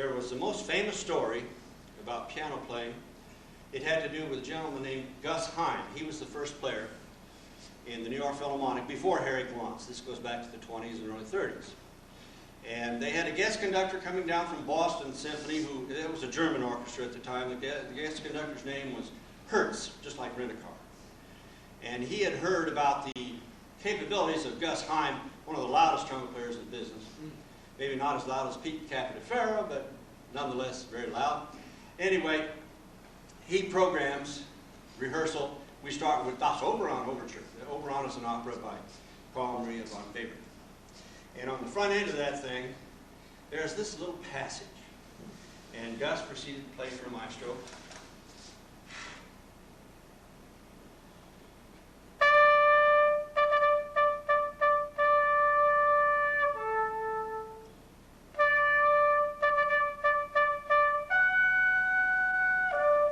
there was the most famous story about piano playing. It had to do with a gentleman named Gus Hine. He was the first player in the New York Philharmonic before Harry Glantz. This goes back to the 20s and early 30s. And they had a guest conductor coming down from Boston Symphony, it was a German orchestra at the time. The guest conductor's name was Hertz, just like Rent-A-Car. And he had heard about the capabilities of Gus Hine, one of the loudest trumpet players in the business. Maybe not as loud as Pete Capodifero, but nonetheless very loud. Anyway, he programs rehearsal. We start with Das Oberon Overture. The Oberon is an opera by Carl Maria von Weber. And on the front end of that thing, there's this little passage. And Gus proceeded to play for a maestro.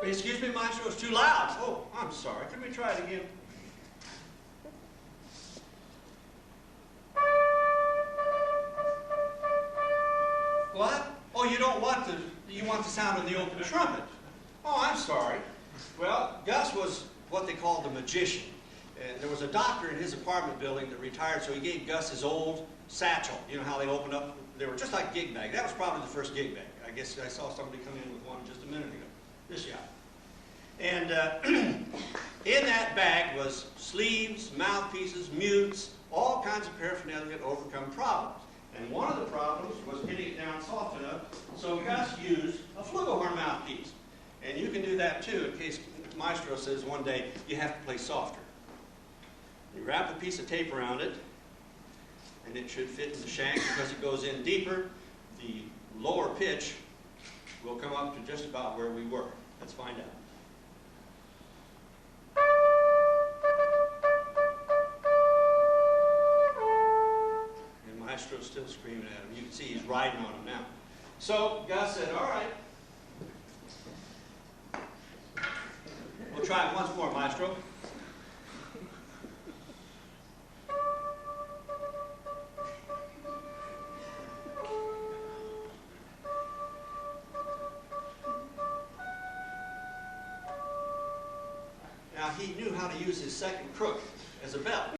Excuse me, maestro, it's too loud. Oh, I'm sorry. Can we try it again? What? Oh, you don't want you want the sound of the open trumpet. Oh, I'm sorry. Well, Gus was what they called the magician. And there was a doctor in his apartment building that retired, so he gave Gus his old satchel. You know how they opened up? They were just like gig bag. That was probably the first gig bag. I guess I saw somebody come in with one just a minute ago. This guy. And in that bag was sleeves, mouthpieces, mutes, all kinds of paraphernalia to overcome problems. And one of the problems was getting it down soft enough, so Gus used a flugelhorn mouthpiece. And you can do that too, in case Maestro says one day you have to play softer. You wrap a piece of tape around it, and it should fit in the shank because it goes in deeper. The lower pitch will come up to just about where we were. Let's find out. Maestro's still screaming at him. You can see he's riding on him now. So Gus said, all right. We'll try it once more, Maestro. Now he knew how to use his second crook as a bell.